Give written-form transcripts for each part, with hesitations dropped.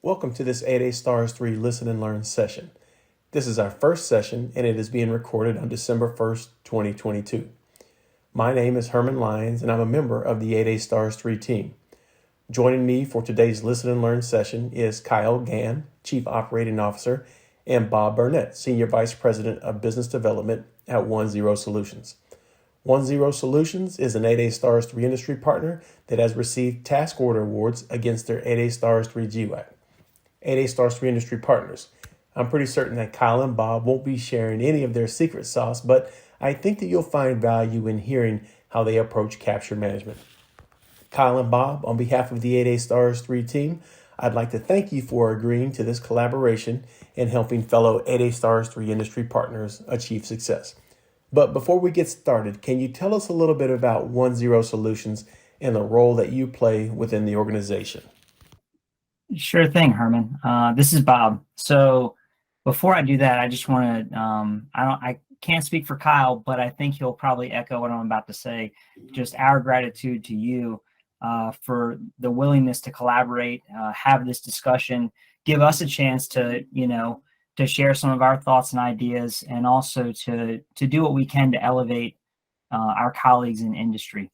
Welcome to this 8A Stars 3 Listen and Learn session. This is our first session and it is being recorded on December 1st, 2022. My name is Herman Lyons and I'm a member of the 8A Stars 3 team. Joining me for today's Listen and Learn session is Kyle Gann, Chief Operating Officer, and Bob Burnett, Senior Vice President of Business Development at OneZero Solutions. OneZero Solutions is an 8A Stars 3 industry partner that has received task order awards against their 8A Stars 3 GWAC. 8A Stars 3 industry partners. I'm pretty certain that Kyle and Bob won't be sharing any of their secret sauce, but I think that you'll find value in hearing how they approach capture management. Kyle and Bob, on behalf of the 8A Stars 3 team, I'd like to thank you for agreeing to this collaboration and helping fellow 8A Stars 3 industry partners achieve success. But before we get started, can you tell us a little bit about OneZero Solutions and the role that you play within the organization? Sure thing, Herman. This is Bob. So before I do that, I just want to, I can't speak for Kyle, but I think he'll probably echo what I'm about to say. Just our gratitude to you for the willingness to collaborate, have this discussion, give us a chance to, to share some of our thoughts and ideas, and also to do what we can to elevate our colleagues in industry.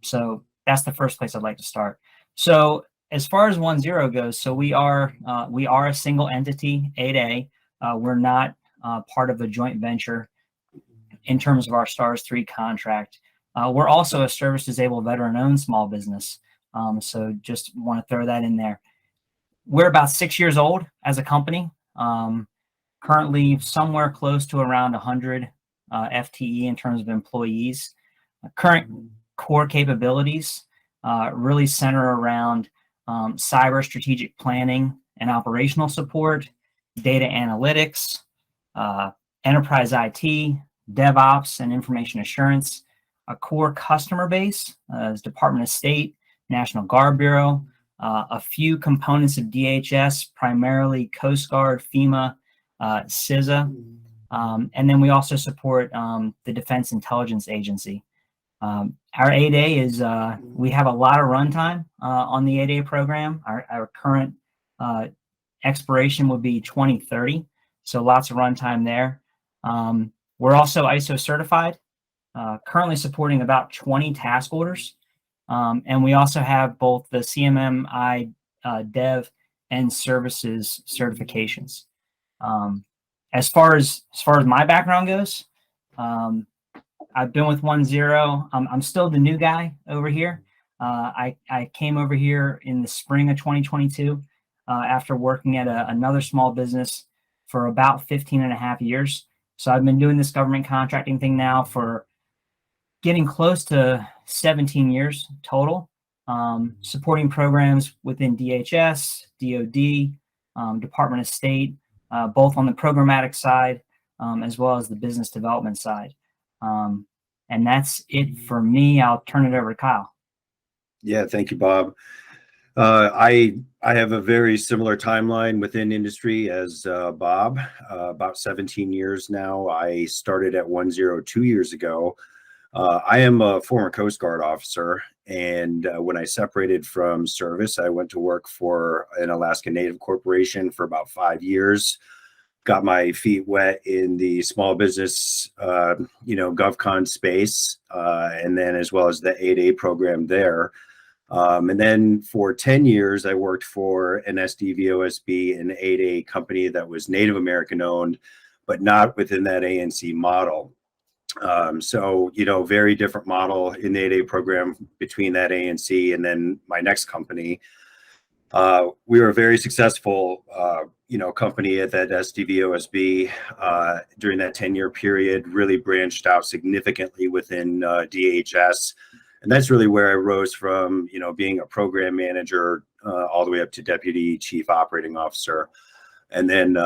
So that's the first place I'd like to start. So as far as OneZero goes, so we are a single entity, 8A. We're not part of a joint venture in terms of our Stars 3 contract. We're also a service-disabled veteran-owned small business. So just want to throw that in there. We're about 6 years old as a company. Currently somewhere close to around 100 FTE in terms of employees. Current core capabilities really center around cyber strategic planning and operational support, data analytics, enterprise IT, DevOps, and information assurance. A core customer base is Department of State, National Guard Bureau, a few components of DHS, primarily Coast Guard, FEMA, CISA, and then we also support the Defense Intelligence Agency. Our 8A is, we have a lot of runtime on the 8A program. Our current expiration would be 2030, so lots of runtime there. We're also ISO certified, currently supporting about 20 task orders. And we also have both the CMMI Dev and Services certifications. As far as my background goes, I've been with OneZero. I'm still the new guy over here. I came over here in the spring of 2022 after working at another small business for about 15 and a half years. So I've been doing this government contracting thing now for getting close to 17 years total, supporting programs within DHS, DOD, Department of State, both on the programmatic side as well as the business development side. And that's it for me. I'll turn it over to Kyle. Yeah, thank you, Bob. I have a very similar timeline within industry as Bob. About 17 years now. I started at OneZero 2 years ago. I am a former Coast Guard officer, and when I separated from service, I went to work for an Alaska Native corporation for about 5 years. Got my feet wet in the small business, GovCon space, and then as well as the 8A program there. And then for 10 years, I worked for an SDVOSB, an 8A company that was Native American owned, but not within that ANC model. So, very different model in the 8A program between that ANC and then my next company. We were a very successful, company at that SDVOSB during that 10-year period, really branched out significantly within DHS. And that's really where I rose from, being a program manager all the way up to deputy chief operating officer. And then,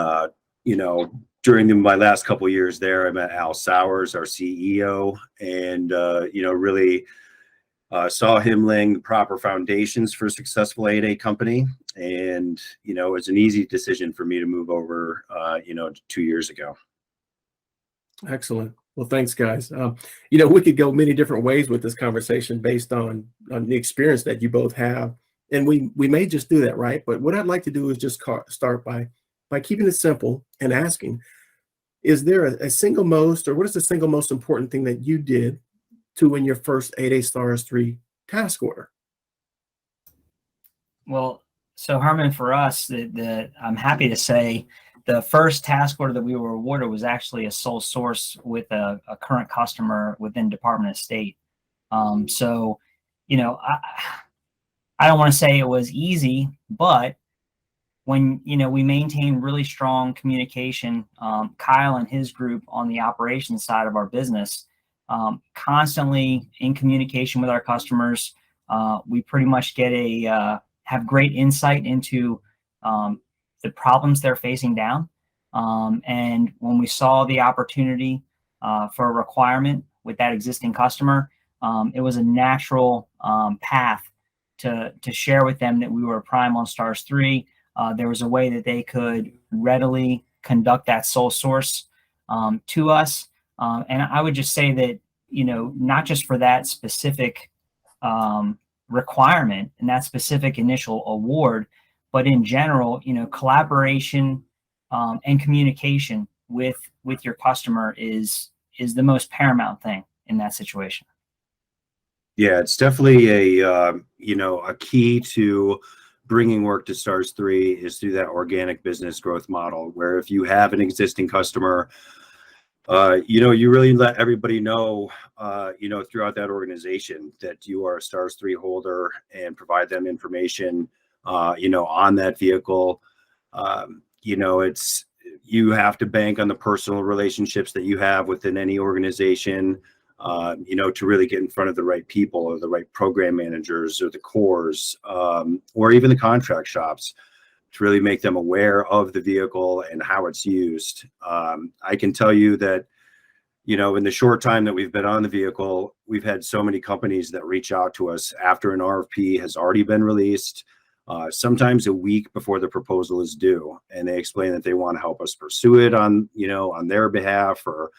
during my last couple of years there, I met Al Sowers, our CEO, and, really saw him laying the proper foundations for a successful 8A company. And, it was an easy decision for me to move over, 2 years ago. Excellent. Well, thanks, guys. We could go many different ways with this conversation based on the experience that you both have and we may just do that, right? But what I'd like to do is just start by keeping it simple and asking, is there a single most, or what is the single most important thing that you did to win your first 8A Stars 3 task order? Well, so Herman, for us, I'm happy to say the first task order that we were awarded was actually a sole source with a current customer within Department of State. So, you know, I don't want to say it was easy, but when, you know, we maintain really strong communication, Kyle and his group on the operations side of our business, constantly in communication with our customers, we pretty much get have great insight into the problems they're facing down. And when we saw the opportunity for a requirement with that existing customer, it was a natural path to share with them that we were a prime on Stars 3. There was a way that they could readily conduct that sole source to us. And I would just say that, you know, not just for that specific requirement and that specific initial award, but in general, you know, collaboration and communication with your customer is the most paramount thing in that situation. Yeah, it's definitely a key to bringing work to Stars 3 is through that organic business growth model, where if you have an existing customer, you really let everybody know, throughout that organization that you are a Stars 3 holder and provide them information, on that vehicle. You have to bank on the personal relationships that you have within any organization, to really get in front of the right people or the right program managers or the cores, or even the contract shops to really make them aware of the vehicle and how it's used. I can tell you that, in the short time that we've been on the vehicle, we've had so many companies that reach out to us after an RFP has already been released, sometimes a week before the proposal is due. And they explain that they want to help us pursue it on their behalf, or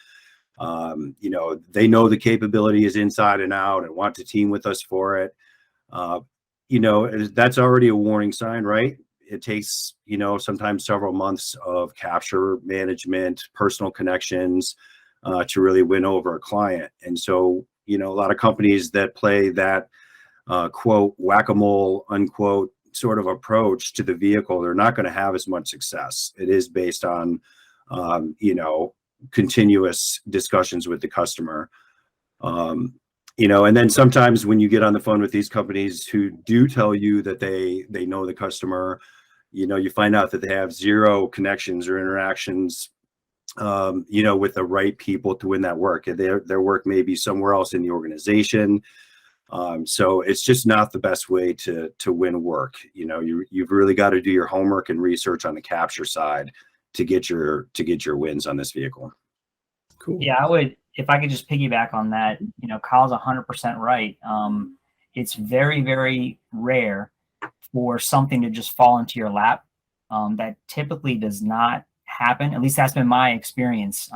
they know the capability is inside and out and want to team with us for it. That's already a warning sign, right? It takes, sometimes several months of capture management, personal connections, to really win over a client. And so, a lot of companies that play that, quote, whack-a-mole, unquote, sort of approach to the vehicle, they're not going to have as much success. It is based on, continuous discussions with the customer. And then sometimes when you get on the phone with these companies who do tell you that they know the customer, you find out that they have zero connections or interactions, with the right people to win that work. Their work may be somewhere else in the organization. So it's just not the best way to win work. You've really got to do your homework and research on the capture side to get your wins on this vehicle. Cool. Yeah, I would, if I could just piggyback on that, Kyle's 100% right. It's very, very rare for something to just fall into your lap. That typically does not happen. At least that's been my experience.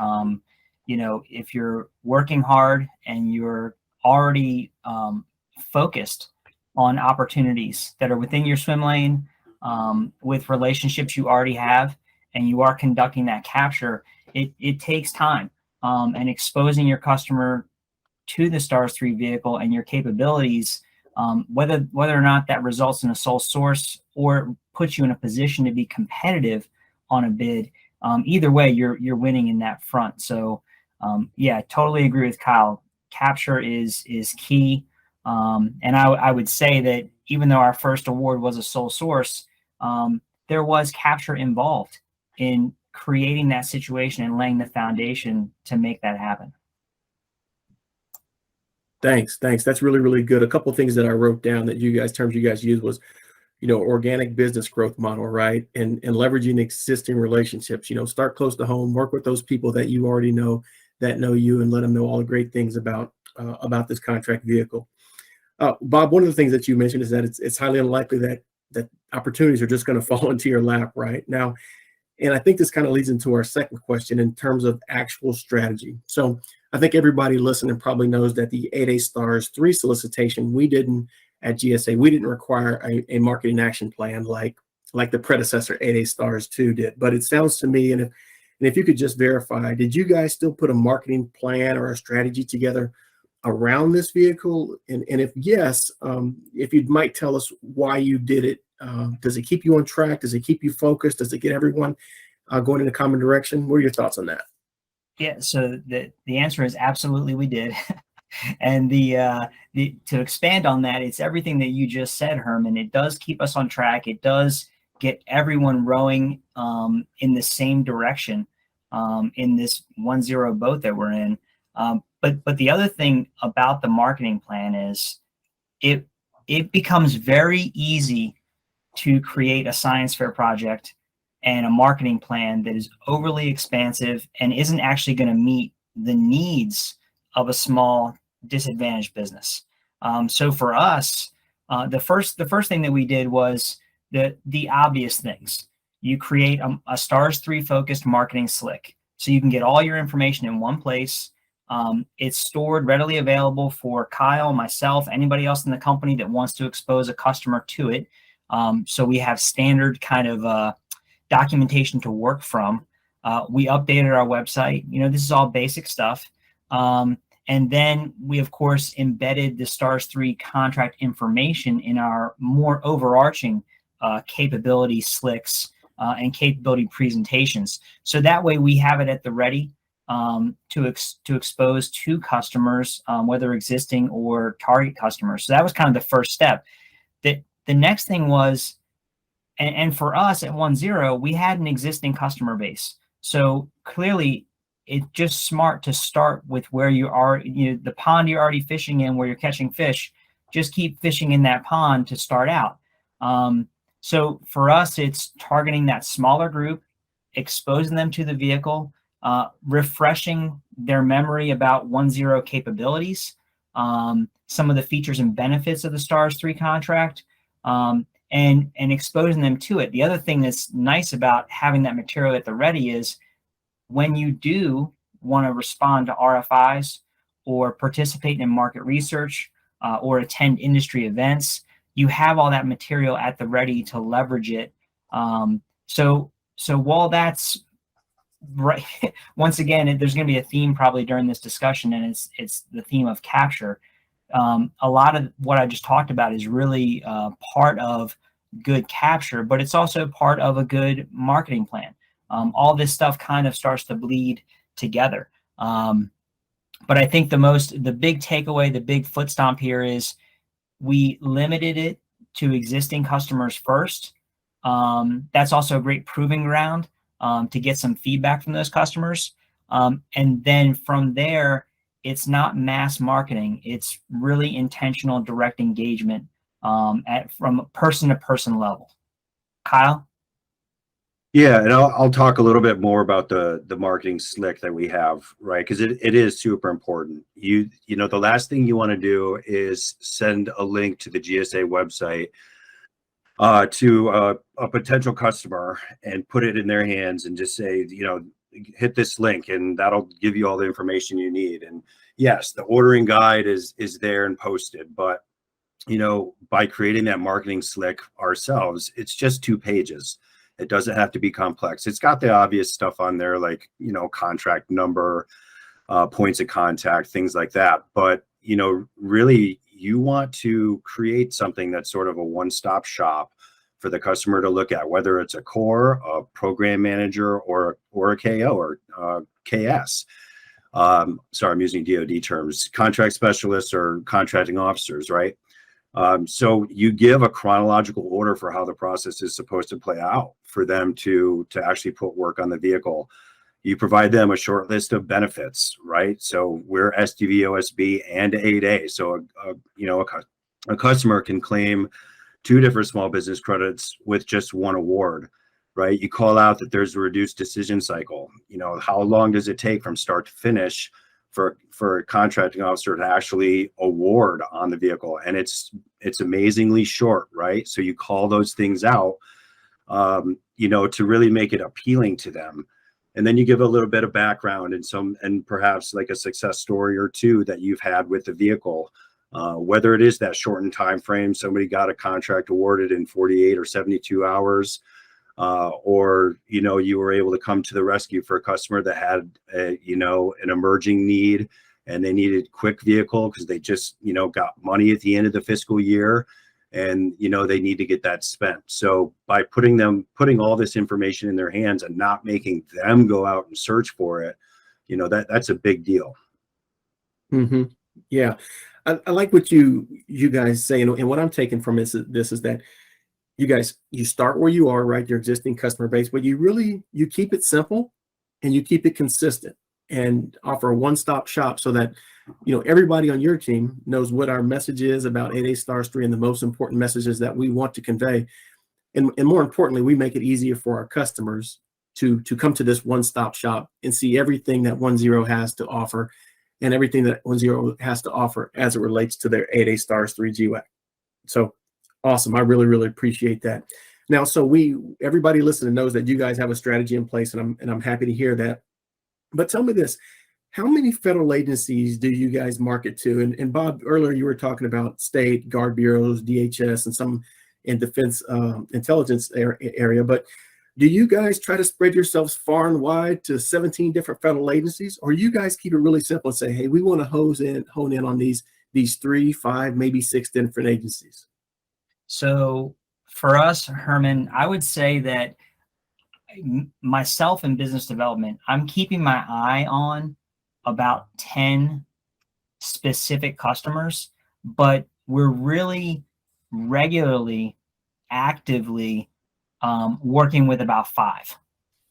If you're working hard and you're already focused on opportunities that are within your swim lane, with relationships you already have, and you are conducting that capture, it takes time. And exposing your customer to the Stars 3 vehicle and your capabilities, whether or not that results in a sole source or puts you in a position to be competitive on a bid, either way, you're winning in that front. So, yeah, totally agree with Kyle. Capture is key. And I would say that even though our first award was a sole source, there was capture involved in creating that situation and laying the foundation to make that happen. Thanks. That's really, really good. A couple of things that I wrote down that terms you guys used was, organic business growth model, right? And leveraging existing relationships, start close to home, work with those people that you already know, that know you, and let them know all the great things about this contract vehicle. Bob, one of the things that you mentioned is that it's highly unlikely that opportunities are just going to fall into your lap right now. And I think this kind of leads into our second question in terms of actual strategy. So I think everybody listening probably knows that the 8A Stars 3 solicitation, we didn't at GSA, we didn't require a marketing action plan like the predecessor 8A Stars 2 did. But it sounds to me, and if you could just verify, did you guys still put a marketing plan or a strategy together around this vehicle? And if yes, if you might tell us why you did it. Does it keep you on track? Does it keep you focused? Does it get everyone going in a common direction? What are your thoughts on that? Yeah, so the answer is absolutely we did. And the to expand on that, it's everything that you just said, Herman. It does keep us on track. It does get everyone rowing in the same direction in this OneZero boat that we're in. But the other thing about the marketing plan is it becomes very easy to create a science fair project and a marketing plan that is overly expansive and isn't actually going to meet the needs of a small disadvantaged business. So for us, the first thing that we did was the obvious things. You create a Stars 3 focused marketing slick, so you can get all your information in one place. It's stored, readily available for Kyle, myself, anybody else in the company that wants to expose a customer to it. So we have standard kind of documentation to work from. We updated our website. This is all basic stuff. And then we, of course, embedded the Stars 3 contract information in our more overarching capability slicks and capability presentations. So that way we have it at the ready to expose to customers, whether existing or target customers. So that was kind of the first step. The next thing was, and for us at OneZero, we had an existing customer base. So clearly, it's just smart to start with where you are, the pond you're already fishing in, where you're catching fish. Just keep fishing in that pond to start out. So for us, it's targeting that smaller group, exposing them to the vehicle, refreshing their memory about OneZero capabilities, some of the features and benefits of the Stars 3 contract, and exposing them to it. The other thing that's nice about having that material at the ready is when you do want to respond to RFIs or participate in market research or attend industry events, you have all that material at the ready to leverage it. So while that's right, once again, there's going to be a theme probably during this discussion, and it's the theme of capture. A lot of what I just talked about is really part of good capture, but it's also part of a good marketing plan. All this stuff kind of starts to bleed together. But I think the big takeaway, the big foot stomp here is we limited it to existing customers first. That's also a great proving ground to get some feedback from those customers. And then from there, it's not mass marketing. It's really intentional direct engagement from a person-to-person level. Kyle? Yeah, and I'll talk a little bit more about the marketing slick that we have, right? Because it is super important. You know, the last thing you want to do is send a link to the GSA website to a potential customer and put it in their hands and just say, hit this link and that'll give you all the information you need. And yes, the ordering guide is there and posted, but by creating that marketing slick ourselves, it's just 2 pages. It doesn't have to be complex. It's got the obvious stuff on there, like, contract number, points of contact, things like that. But, really, you want to create something that's sort of a one-stop shop for the customer to look at, whether it's a core, a program manager, or a KO or KS. Sorry, I'm using DoD terms, contract specialists or contracting officers, right? So you give a chronological order for how the process is supposed to play out for them to actually put work on the vehicle. You provide them a short list of benefits, right? So we're SDV, OSB, and 8A. So a customer can claim 2 different small business credits with just 1 award, right? You call out that there's a reduced decision cycle. How long does it take from start to finish for a contracting officer to actually award on the vehicle? And it's amazingly short, right? So you call those things out, to really make it appealing to them. And then you give a little bit of background and perhaps like a success story or 2 that you've had with the vehicle. Whether it is that shortened time frame, somebody got a contract awarded in 48 or 72 hours, or you were able to come to the rescue for a customer that had an emerging need, and they needed quick vehicle because they just got money at the end of the fiscal year, and they need to get that spent. So by putting all this information in their hands and not making them go out and search for it, that's a big deal. Mm-hmm. Yeah, I like what you guys say, and what I'm taking from this is that you guys, you start where you are, right? Your existing customer base, but you keep it simple and you keep it consistent and offer a one-stop shop so that everybody on your team knows what our message is about 8A Stars 3 and the most important messages that we want to convey. And more importantly, we make it easier for our customers to come to this one-stop shop and see everything that OneZero has to offer and everything that OneZero has to offer as it relates to their 8A Stars 3 GWAC. So awesome. I really, really appreciate that. Now, so everybody listening knows that you guys have a strategy in place, and I'm happy to hear that. But tell me this, how many federal agencies do you guys market to? And Bob, earlier you were talking about state, guard bureaus, DHS, and some in defense intelligence area, but do you guys try to spread yourselves far and wide to 17 different federal agencies, or you guys keep it really simple and say, hey, we want to hone in on these 3, 5, maybe 6 different agencies? So for us, Herman, I would say that myself in business development, I'm keeping my eye on about 10 specific customers, but we're really regularly, actively working with about 5.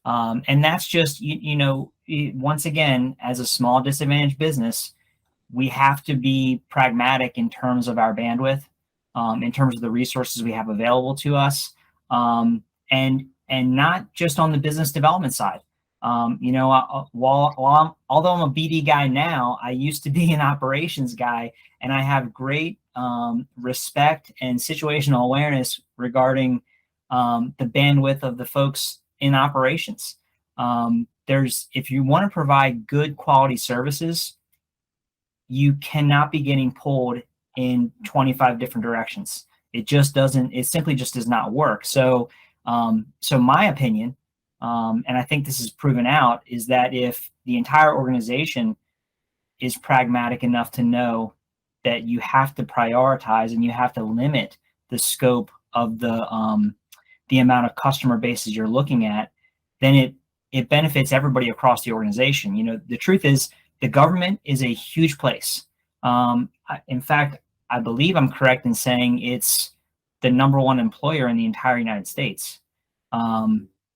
And that's just, once again, as a small disadvantaged business, we have to be pragmatic in terms of our bandwidth, in terms of the resources we have available to us, and not just on the business development side. Although I'm a BD guy now, I used to be an operations guy, and I have great respect and situational awareness regarding the bandwidth of the folks in operations. If you want to provide good quality services, you cannot be getting pulled in 25 different directions. It simply just does not work. So my opinion, and I think this is proven out, is that if the entire organization is pragmatic enough to know that you have to prioritize and you have to limit the scope of the amount of customer bases you're looking at, then it benefits everybody across the organization. The truth is, the government is a huge place. In fact, I believe I'm correct in saying it's the #1 employer in the entire United States.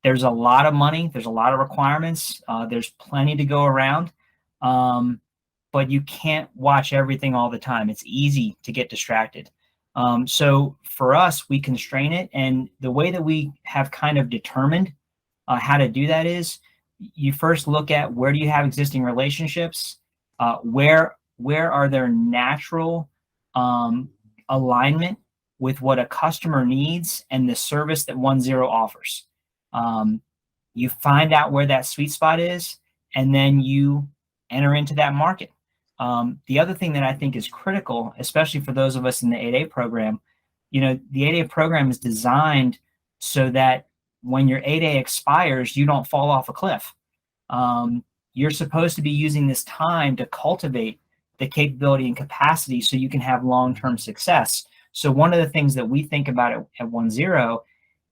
There's a lot of money. There's a lot of requirements. There's plenty to go around. But you can't watch everything all the time. It's easy to get distracted. So for us, we constrain it. And the way that we have kind of determined how to do that is, you first look at where do you have existing relationships, where are there natural alignment with what a customer needs and the service that OneZero offers. You find out where that sweet spot is, and then you enter into that market. The other thing that I think is critical, especially for those of us in the 8A program, the 8A program is designed so that when your 8A expires, you don't fall off a cliff. You're supposed to be using this time to cultivate the capability and capacity so you can have long-term success. So one of the things that we think about at OneZero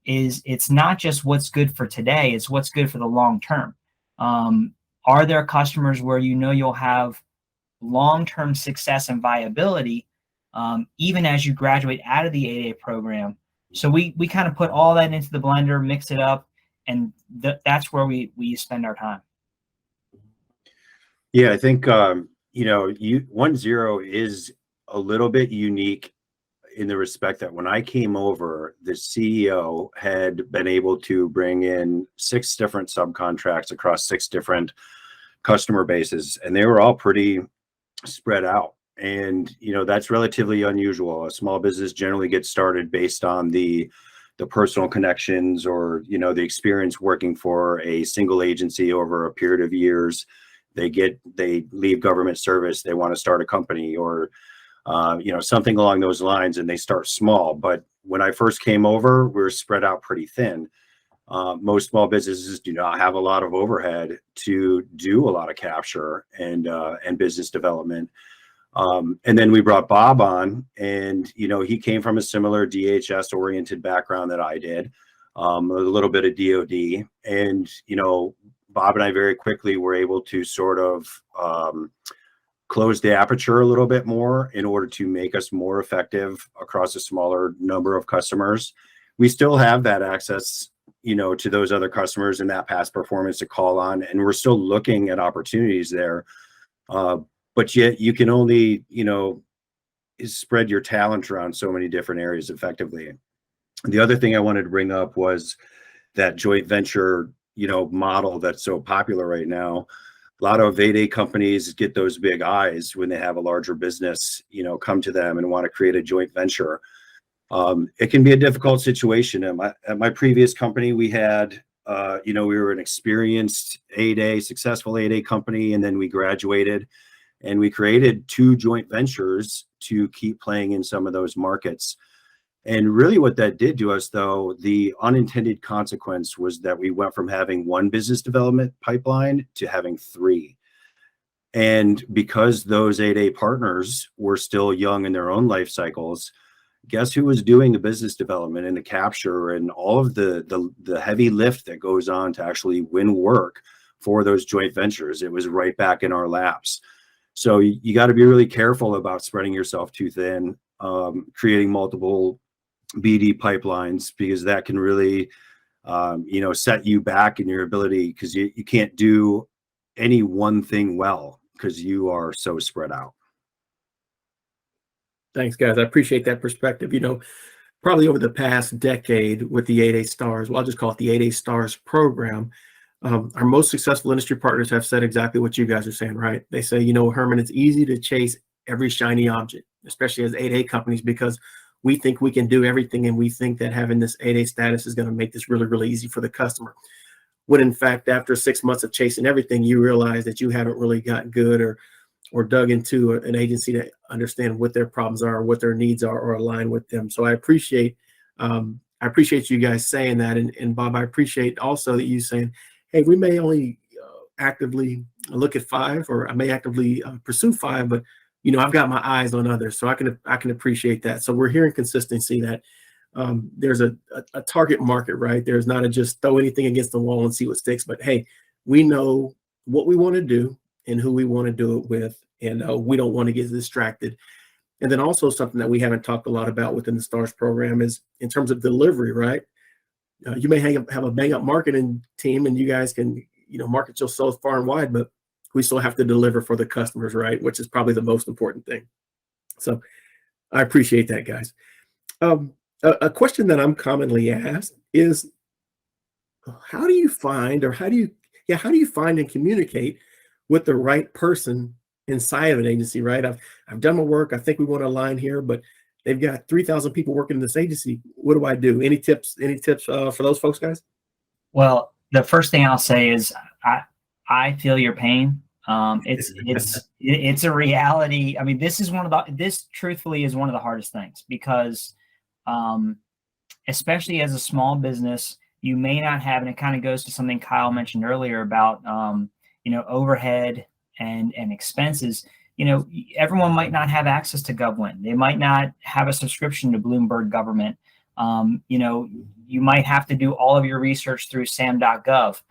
is it's not just what's good for today, it's what's good for the long term. Are there customers where you'll have long-term success and viability even as you graduate out of the 8A program? So we kind of put all that into the blender, mix it up, and that's where we spend our time. Yeah, I think OneZero is a little bit unique in the respect that when I came over, the CEO had been able to bring in 6 different subcontracts across 6 different customer bases, and they were all pretty spread out. And that's relatively unusual. A small business generally gets started based on the personal connections or the experience working for a single agency over a period of years. They leave government service, they want to start a company, or something along those lines, and they start small. But when I first came over, we were spread out pretty thin. Most small businesses do not have a lot of overhead to do a lot of capture and business development. And then we brought Bob on, and he came from a similar DHS oriented background that I did, a little bit of DoD, and Bob and I very quickly were able to sort of close the aperture a little bit more in order to make us more effective across a smaller number of customers. We still have that access to those other customers and that past performance to call on, and we're still looking at opportunities there. But yet you can only, spread your talent around so many different areas effectively. The other thing I wanted to bring up was that joint venture, model that's so popular right now. A lot of 8A companies get those big eyes when they have a larger business, come to them and want to create a joint venture. It can be a difficult situation. At my previous company, we had, we were an experienced 8A, successful 8A company, and then we graduated and we created 2 joint ventures to keep playing in some of those markets. And really what that did to us, though, the unintended consequence was that we went from having 1 business development pipeline to having 3. And because those 8A partners were still young in their own life cycles, guess who was doing the business development and the capture and all of the heavy lift that goes on to actually win work for those joint ventures? It was right back in our laps. So you got to be really careful about spreading yourself too thin, creating multiple BD pipelines, because that can really, set you back in your ability, because you can't do any one thing well because you are so spread out. Thanks, guys. I appreciate that perspective. Probably over the past decade with the 8A Stars, well, I'll just call it the 8A Stars program, our most successful industry partners have said exactly what you guys are saying, right? They say, Herman, it's easy to chase every shiny object, especially as 8A companies, because we think we can do everything, and we think that having this 8A status is going to make this really, really easy for the customer. When in fact, after 6 months of chasing everything, you realize that you haven't really gotten good or dug into an agency to understand what their problems are, what their needs are, or align with them. So I appreciate you guys saying that. And Bob, I appreciate also that you saying, hey, we may only actively look at 5, or I may actively pursue 5, but I've got my eyes on others, so I can appreciate that. So we're hearing consistency that there's a target market, right? There's not a just throw anything against the wall and see what sticks, but hey, we know what we want to do and who we want to do it with, and we don't want to get distracted. And then also something that we haven't talked a lot about within the STARS program is in terms of delivery, right? You may have a bang up marketing team, and you guys can market yourself far and wide, but we still have to deliver for the customers, right? Which is probably the most important thing. So I appreciate that, guys. A question that I'm commonly asked is, how do you find and communicate with the right person inside of an agency, right? I've done my work. I think we want to align here, but they've got 3,000 people working in this agency. What do I do? Any tips for those folks, guys? Well, the first thing I'll say is I feel your pain. It's a reality. I mean, this truthfully is one of the hardest things, because especially as a small business, you may not have, and it kind of goes to something Kyle mentioned earlier about overhead and expenses. Everyone might not have access to GovWin. They might not have a subscription to Bloomberg Government. You might have to do all of your research through sam.gov,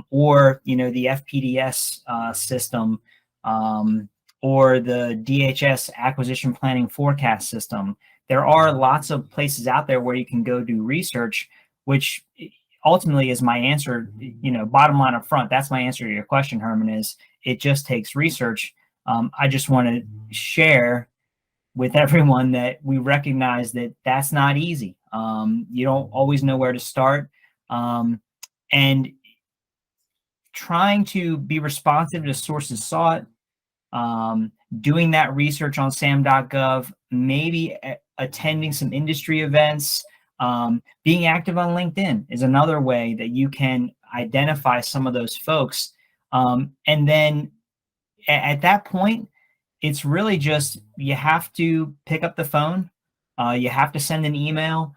or the FPDS system, or the DHS acquisition planning forecast system. There are lots of places out there where you can go do research, which ultimately is my answer. Bottom line up front, that's my answer to your question, Herman, is it just takes research. I just want to share with everyone that we recognize that that's not easy. You don't always know where to start. And trying to be responsive to sources sought, doing that research on sam.gov, maybe attending some industry events, being active on LinkedIn is another way that you can identify some of those folks. And then at that point, it's really just, you have to pick up the phone, you have to send an email,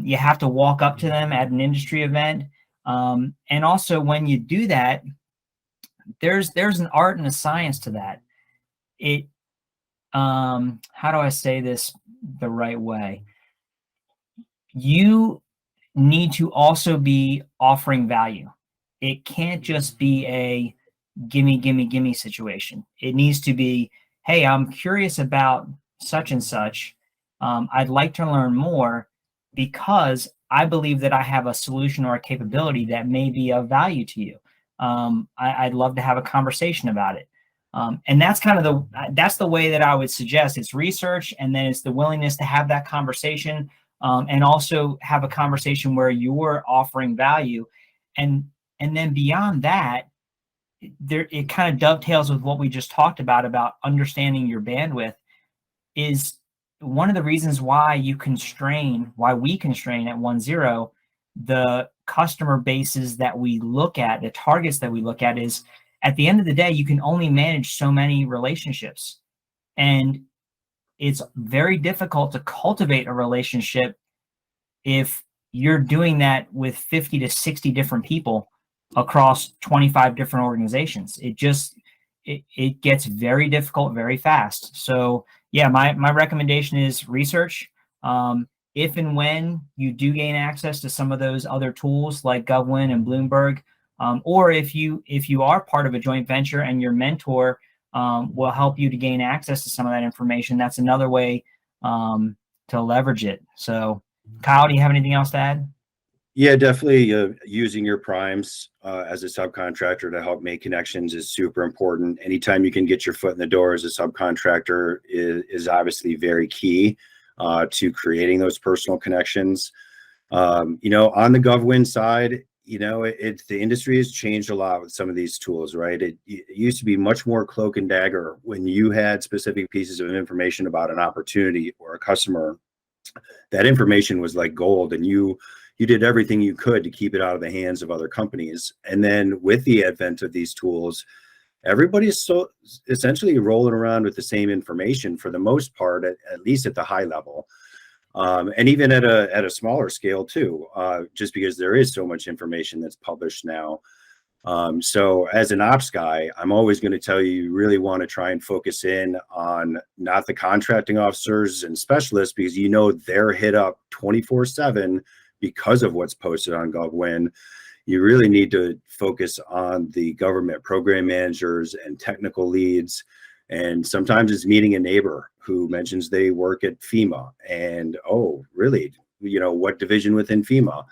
you have to walk up to them at an industry event. And also when you do that, there's an art and a science to that. It, how do I say this the right way? You need to also be offering value. It can't just be a gimme, gimme, gimme situation. It needs to be, hey, I'm curious about such and such. I'd like to learn more because I believe that I have a solution or a capability that may be of value to you. I'd love to have a conversation about it. And that's kind of that's the way that I would suggest. It's research, and then it's the willingness to have that conversation, and also have a conversation where you're offering value. And then beyond that, it kind of dovetails with what we just talked about understanding your bandwidth. Is one of the reasons why we constrain at OneZero the customer bases that we look at, the targets that we look at. Is at the end of the day, you can only manage so many relationships, and it's very difficult to cultivate a relationship if you're doing that with 50 to 60 different people across 25 different organizations. It gets very difficult very fast. So yeah, my recommendation is research. If and when you do gain access to some of those other tools like GovWin and Bloomberg, or if you are part of a joint venture and your mentor will help you to gain access to some of that information, that's another way to leverage it. So Kyle, do you have anything else to add? Yeah, definitely using your primes as a subcontractor to help make connections is super important. Anytime you can get your foot in the door as a subcontractor is obviously very key to creating those personal connections. On the GovWin side, the industry has changed a lot with some of these tools, right? It used to be much more cloak and dagger when you had specific pieces of information about an opportunity or a customer. That information was like gold, and you did everything you could to keep it out of the hands of other companies. And then with the advent of these tools, everybody's so essentially rolling around with the same information for the most part, at least at the high level. And even at a smaller scale too, just because there is so much information that's published now. So as an ops guy, I'm always going to tell you really want to try and focus in on not the contracting officers and specialists, because they're hit up 24/7 because of what's posted on GovWin. You really need to focus on the government program managers and technical leads. And sometimes it's meeting a neighbor who mentions they work at FEMA, and, oh, really? What division within FEMA?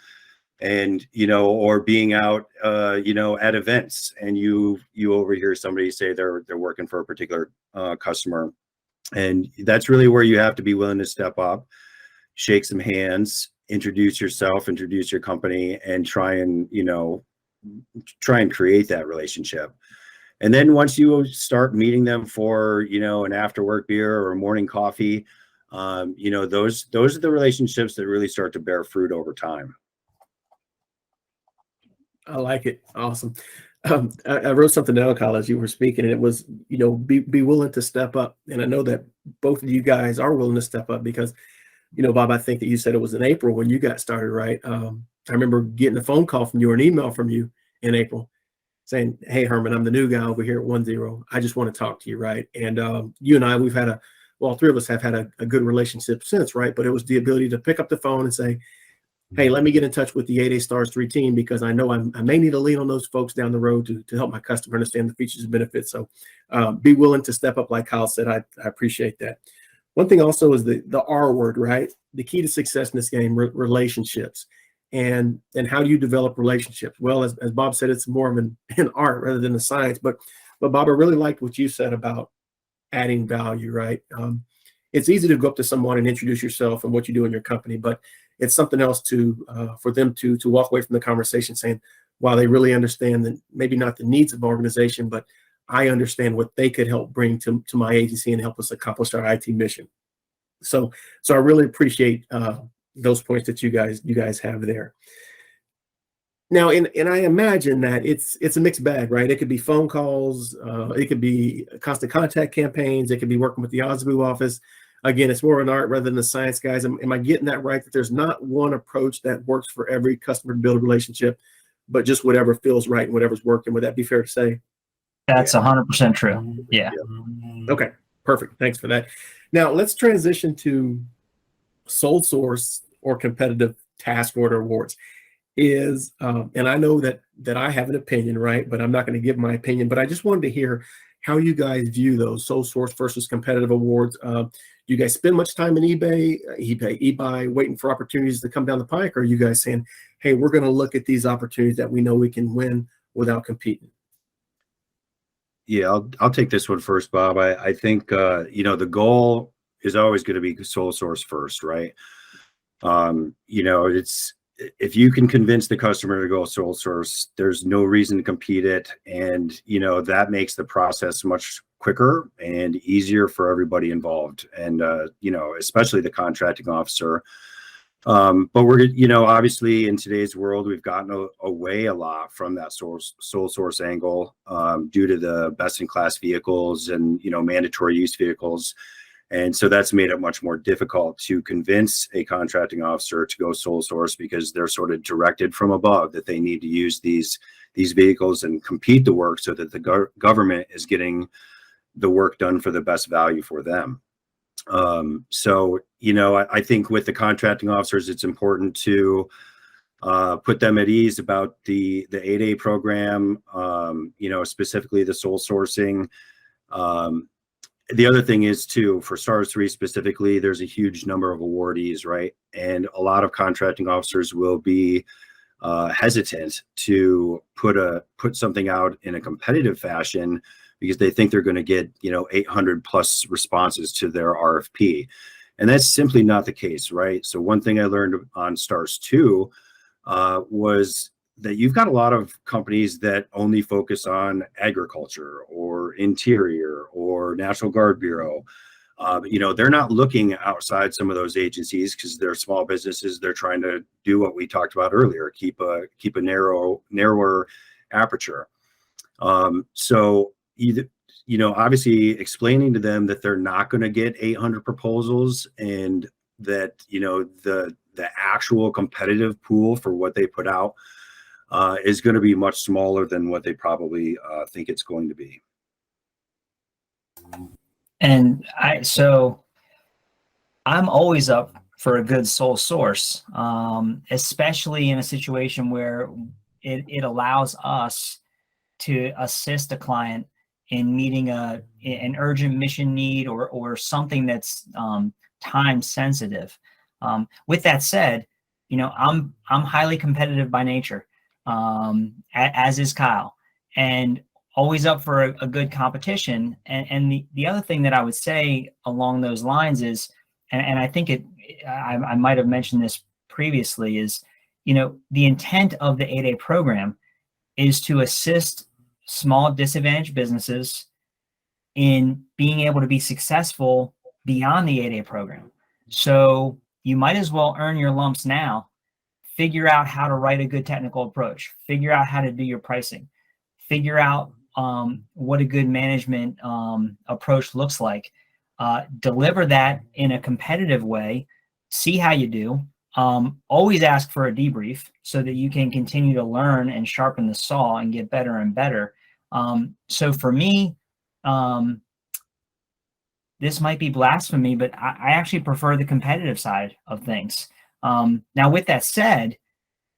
And, or being out, at events, and you overhear somebody say they're working for a particular customer. And that's really where you have to be willing to step up, shake some hands, introduce yourself, introduce your company, and try and create that relationship. And then once you start meeting them for, an after work beer or a morning coffee, those are the relationships that really start to bear fruit over time. I like it. Awesome. I wrote something down, Kyle, as you were speaking, and it was, be willing to step up. And I know that both of you guys are willing to step up because, Bob, I think that you said it was in April when you got started, right? I remember getting a phone call from you or an email from you in April saying, hey, Herman, I'm the new guy over here at OneZero. I just want to talk to you, right? And you and I, we've had all three of us have had a good relationship since, right? But it was the ability to pick up the phone and say, hey, let me get in touch with the 8A Stars 3 team, because I know I may need to lean on those folks down the road to help my customer understand the features and benefits. So be willing to step up, like Kyle said. I appreciate that. One thing also is the R word, right? The key to success in this game, relationships. And how do you develop relationships? Well, as Bob said, it's more of an art rather than a science. But Bob, I really liked what you said about adding value, right? It's easy to go up to someone and introduce yourself and what you do in your company, but it's something else for them to walk away from the conversation saying, wow, they really understand that maybe not the needs of the organization, but I understand what they could help bring to my agency and help us accomplish our IT mission. So I really appreciate those points that you guys have there. Now, and I imagine that it's a mixed bag, right? It could be phone calls, it could be constant contact campaigns, it could be working with the OSBU office. Again, it's more an art rather than a science, guys. Am I getting that right? That there's not one approach that works for every customer to build a relationship, but just whatever feels right and whatever's working. Would that be fair to say? That's 100% true. Yeah. Okay, perfect. Thanks for that. Now let's transition to sole source or competitive task order awards. And I know that I have an opinion, right? But I'm not going to give my opinion. But I just wanted to hear how you guys view those sole source versus competitive awards. Do you guys spend much time in eBay, waiting for opportunities to come down the pike? Or are you guys saying, hey, we're going to look at these opportunities that we know we can win without competing? Yeah, I'll take this one first, Bob. I think the goal is always going to be sole source first, right? It's if you can convince the customer to go sole source, there's no reason to compete it, and that makes the process much quicker and easier for everybody involved, and especially the contracting officer. But we're, obviously in today's world, we've gotten away a lot from that sole source angle due to the best in class vehicles and, mandatory use vehicles. And so that's made it much more difficult to convince a contracting officer to go sole source because they're sort of directed from above that they need to use these vehicles and compete the work so that the government is getting the work done for the best value for them. I think with the contracting officers, it's important to put them at ease about the 8A program, specifically the sole sourcing. The other thing is too, for STARS 3 specifically, there's a huge number of awardees, right? And a lot of contracting officers will be hesitant to put something out in a competitive fashion because they think they're going to get 800 plus responses to their RFP, and that's simply not the case, right? So one thing I learned on STARS 2 was that you've got a lot of companies that only focus on agriculture or interior or National Guard Bureau. They're not looking outside some of those agencies because they're small businesses. They're trying to do what we talked about earlier, keep a narrower aperture. Obviously explaining to them that they're not going to get 800 proposals and that, the actual competitive pool for what they put out is going to be much smaller than what they probably think it's going to be. And I'm always up for a good sole source, especially in a situation where it allows us to assist a client in meeting an urgent mission need or something that's time sensitive. With that said, I'm highly competitive by nature, as is Kyle, and always up for a good competition. And the other thing that I would say along those lines is, and I think I might have mentioned this previously, is the intent of the 8A program is to assist small disadvantaged businesses in being able to be successful beyond the 8A program. So you might as well earn your lumps now, figure out how to write a good technical approach, figure out how to do your pricing, figure out what a good management approach looks like, deliver that in a competitive way, see how you do. Always ask for a debrief so that you can continue to learn and sharpen the saw and get better and better. So for me, this might be blasphemy, but I actually prefer the competitive side of things. Now, with that said,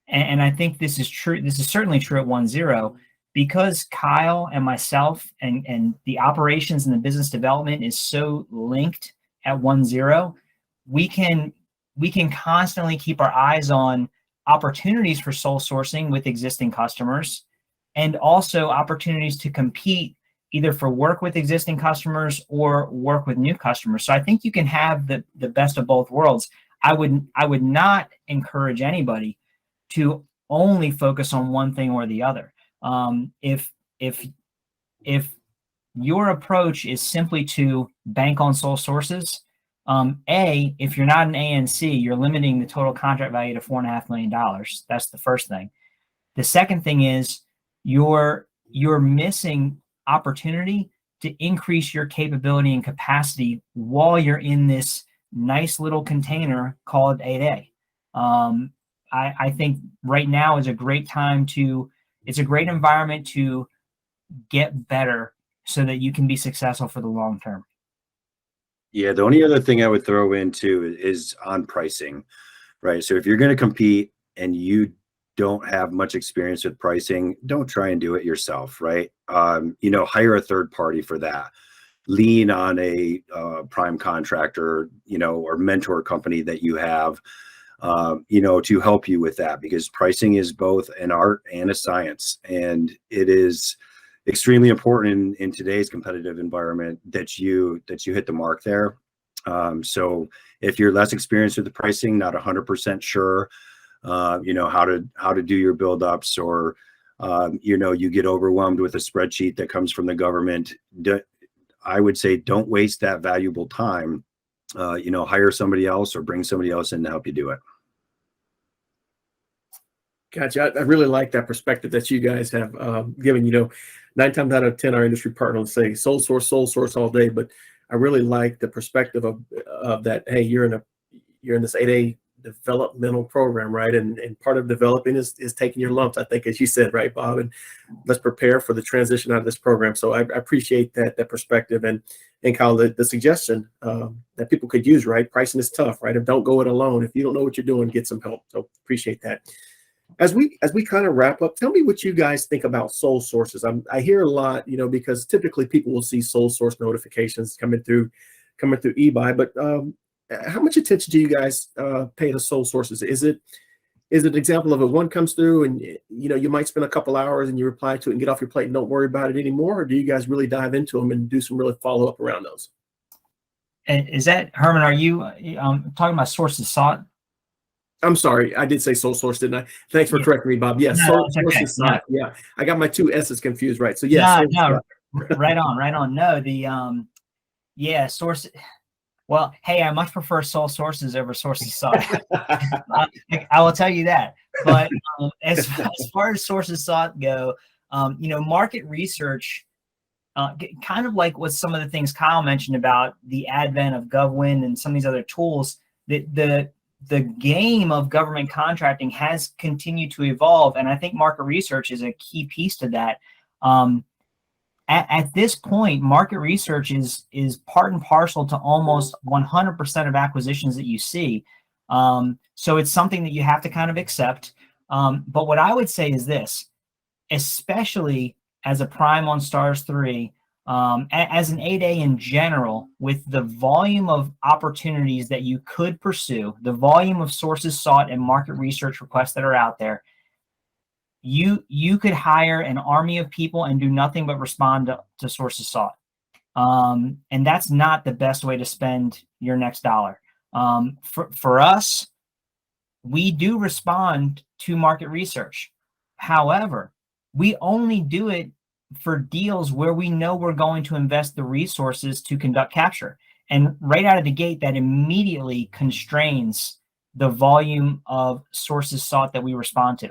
and I think this is true, this is certainly true at OneZero, because Kyle and myself and the operations and the business development is so linked at OneZero, we can constantly keep our eyes on opportunities for sole sourcing with existing customers and also opportunities to compete either for work with existing customers or work with new customers. So I think you can have the best of both worlds. I would not encourage anybody to only focus on one thing or the other. If your approach is simply to bank on sole sources, if you're not an ANC, you're limiting the total contract value to $4.5 million. That's the first thing. The second thing is you're missing opportunity to increase your capability and capacity while you're in this nice little container called 8A. I think right now is a great time it's a great environment to get better so that you can be successful for the long term. Yeah, the only other thing I would throw into is on pricing, right? So if you're going to compete and you don't have much experience with pricing, don't try and do it yourself, right? Hire a third party for that. Lean on a prime contractor, or mentor company that you have, to help you with that, because pricing is both an art and a science, and it is extremely important in today's competitive environment that you hit the mark there. So if you're less experienced with the pricing, not 100% sure, how to do your buildups, or you get overwhelmed with a spreadsheet that comes from the government, I would say don't waste that valuable time. Hire somebody else or bring somebody else in to help you do it. Gotcha. I really like that perspective that you guys have given. 9 times out of 10, our industry partners say sole source all day, but I really like the perspective of that. Hey, you're in this 8A developmental program, right? And part of developing is taking your lumps, I think, as you said, right, Bob? And let's prepare for the transition out of this program. So I appreciate that perspective, and Kyle, the suggestion that people could use, right? Pricing is tough, right? Don't go it alone. If you don't know what you're doing, get some help. So appreciate that. As we kind of wrap up, tell me what you guys think about sole sources. I hear a lot, because typically people will see sole source notifications coming through eBuy, but how much attention do you guys pay to sole sources? Is it an example of if one comes through and you might spend a couple hours and you reply to it and get off your plate and don't worry about it anymore, or do you guys really dive into them and do some really follow up around those? And is that, Herman, are you talking about sources sought? I'm sorry, I did say sole source, didn't I? Thanks for correcting me, Bob. Yes, No, sources sought. Yeah, I got my 2 S's confused, right? So yeah, yes. no, right on. No, the source. Well, hey, I much prefer sole sources over sources sought. I will tell you that. But as far as sources sought go, market research, kind of like what some of the things Kyle mentioned about the advent of GovWin and some of these other tools, the game of government contracting has continued to evolve, and I think market research is a key piece to that. At this point, market research is part and parcel to almost 100% of acquisitions that you see. So it's something that you have to kind of accept. But what I would say is this, especially as a prime on Stars 3, as an 8A in general, with the volume of opportunities that you could pursue, the volume of sources sought and market research requests that are out there, you could hire an army of people and do nothing but respond to sources sought. And that's not the best way to spend your next dollar. For us, we do respond to market research. However, we only do it for deals where we know we're going to invest the resources to conduct capture. And right out of the gate, that immediately constrains the volume of sources sought that we respond to.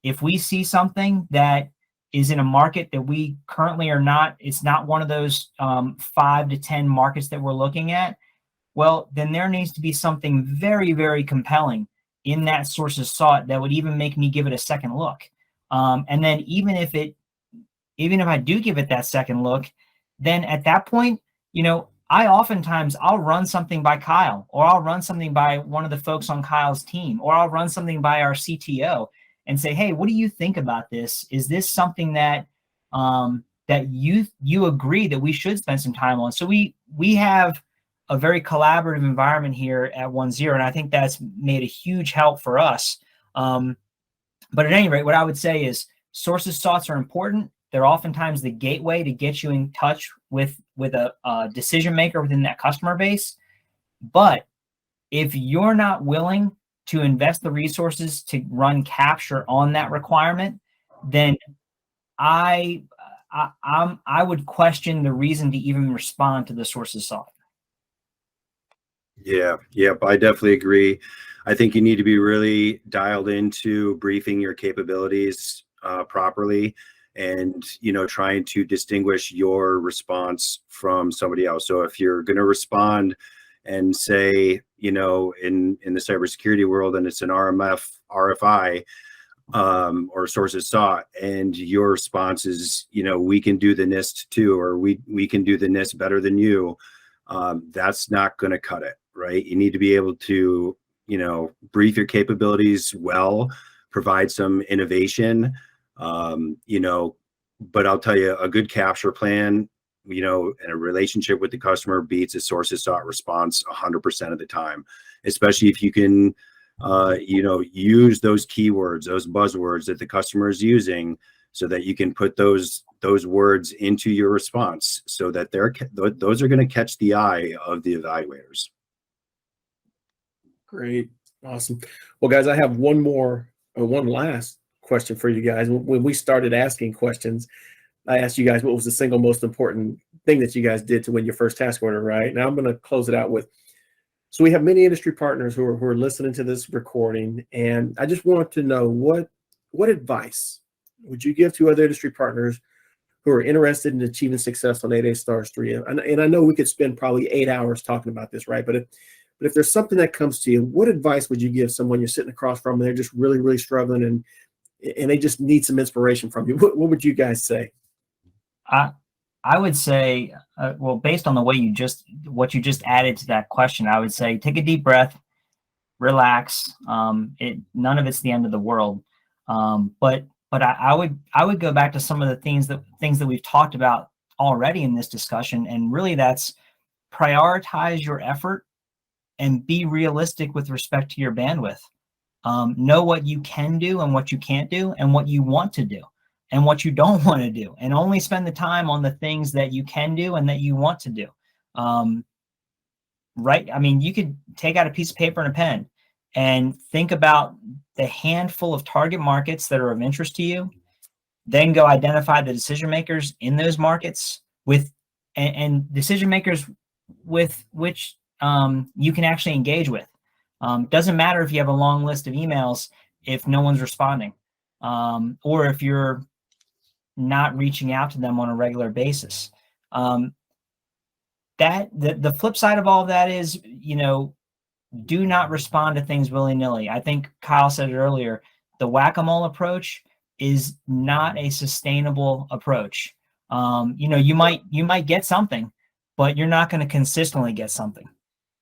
If we see something that is in a market that we currently are not, it's not one of those 5 to 10 markets that we're looking at, well, then there needs to be something very, very compelling in that sources sought that would even make me give it a second look. And then even if I do give it that second look, then at that point, I'll run something by Kyle, or I'll run something by one of the folks on Kyle's team, or I'll run something by our CTO and say, hey, what do you think about this? Is this something that that you agree that we should spend some time on? So we have a very collaborative environment here at OneZero, and I think that's made a huge help for us. But at any rate, what I would say is sources soughts are important. They're oftentimes the gateway to get you in touch with a decision maker within that customer base. But if you're not willing to invest the resources to run capture on that requirement, then I would question the reason to even respond to the sources sought. Yeah, I definitely agree. I think you need to be really dialed into briefing your capabilities properly, and trying to distinguish your response from somebody else. So if you're going to respond and say, in the cybersecurity world, and it's an RFI, or sources sought, and your response is, we can do the NIST too, or we can do the NIST better than you, that's not going to cut it, right? You need to be able to, brief your capabilities well, provide some innovation, but I'll tell you, a good capture plan, and a relationship with the customer beats a sources sought response 100% of the time, especially if you can use those keywords, those buzzwords that the customer is using, so that you can put those words into your response, so that those are going to catch the eye of the evaluators. Great. Awesome. Well, guys, I have one last question for you guys. When we started asking questions, I asked you guys what was the single most important thing that you guys did to win your first task order, right? Now I'm going to close it out with, so we have many industry partners who are listening to this recording, and I just want to know what advice would you give to other industry partners who are interested in achieving success on 8A Stars 3? And I know we could spend probably 8 hours talking about this, right? But if there's something that comes to you, what advice would you give someone you're sitting across from and they're just really, really struggling and they just need some inspiration from you? What would you guys say? I would say, well, based on the way what you just added to that question, I would say take a deep breath, relax. None of it's the end of the world. But I would go back to some of the things that we've talked about already in this discussion, and really that's prioritize your effort and be realistic with respect to your bandwidth. Know what you can do and what you can't do, and what you want to do and what you don't want to do, and only spend the time on the things that you can do and that you want to do. Right? I mean, you could take out a piece of paper and a pen and think about the handful of target markets that are of interest to you, then go identify the decision makers in those markets and decision makers with which you can actually engage with. Doesn't matter if you have a long list of emails if no one's responding, or if you're not reaching out to them on a regular basis. That the flip side of all of that is, do not respond to things willy-nilly. I think Kyle said it earlier, the whack-a-mole approach is not a sustainable approach. You might get something, but you're not going to consistently get something.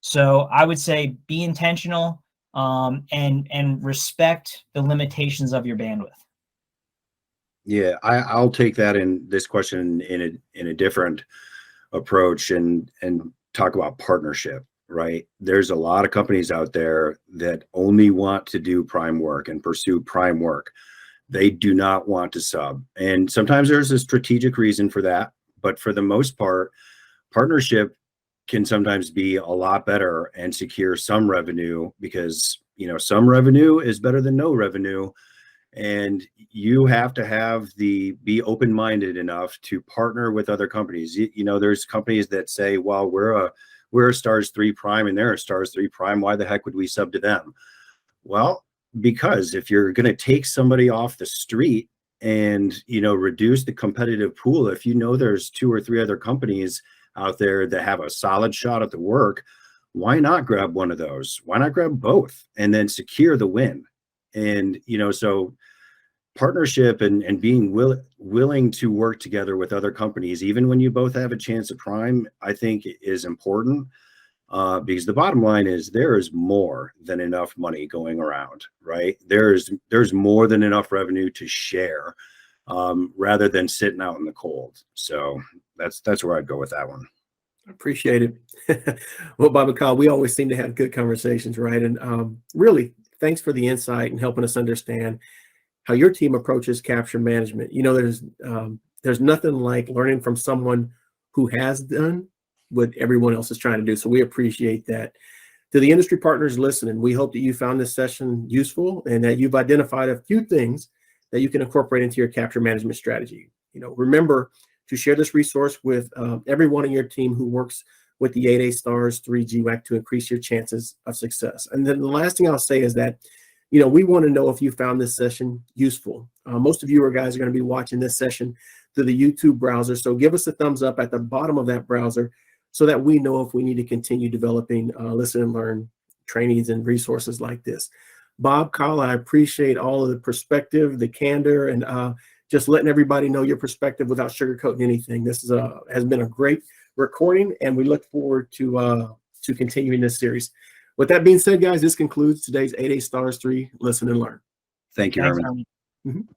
So I would say be intentional, and respect the limitations of your bandwidth. Yeah, I'll take that in this question in a different approach and talk about partnership, right? There's a lot of companies out there that only want to do prime work and pursue prime work. They do not want to sub. And sometimes there's a strategic reason for that, but for the most part, partnership can sometimes be a lot better and secure some revenue, because some revenue is better than no revenue. And you have to be open-minded enough to partner with other companies. There's companies that say, well, we're a Stars 3 Prime and they're a Stars 3 Prime. Why the heck would we sub to them? Well, because if you're going to take somebody off the street and, reduce the competitive pool, if there's 2 or 3 other companies out there that have a solid shot at the work, why not grab one of those? Why not grab both and then secure the win? And, so partnership and being willing to work together with other companies, even when you both have a chance at prime, I think is important, because the bottom line is there is more than enough money going around, right? There's more than enough revenue to share, rather than sitting out in the cold. So that's where I'd go with that one. Appreciate it. Well, Bob and Kyle, we always seem to have good conversations, right? And really, thanks for the insight and helping us understand how your team approaches capture management. There's nothing like learning from someone who has done what everyone else is trying to do. So we appreciate that. To the industry partners listening, we hope that you found this session useful and that you've identified a few things that you can incorporate into your capture management strategy. Remember to share this resource with everyone in your team who works with the 8A Stars 3 GWAC to increase your chances of success. And then the last thing I'll say is that, we want to know if you found this session useful. Most of you guys are going to be watching this session through the YouTube browser. So give us a thumbs up at the bottom of that browser so that we know if we need to continue developing listen and learn trainings and resources like this. Bob, Kyle, I appreciate all of the perspective, the candor, and just letting everybody know your perspective without sugarcoating anything. This has been a great recording, and we look forward to continuing this series. With that being said, guys, this concludes today's 8A Stars 3 Listen and Learn. Thank you, Thanks, Herman. Herman.